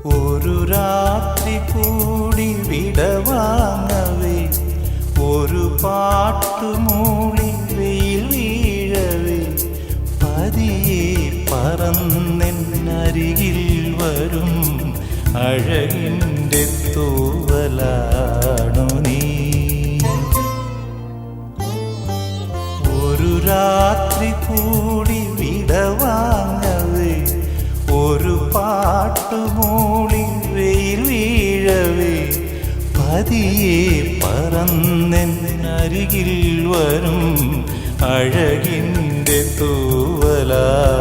ഒരു രാത്രി കൂടി വിടവാങ്ങവേ, ഒരു പാട്ടുമൂളി വെയിൽ വീഴവേ, പതിയെ പറന്നെന്നരികിൽ വരും അഴകിൻ്റെ തൂവലാണു നീ. ഒരു രാത്രി കൂടി വിടവാങ്ങവേ, ഒരു പാട്ടുമൂളി വെയിൽ വീഴവേ, പതിയെ പറന്നെന്നരികിൽ വരും അഴകിൻ്റെ തൂവലാണു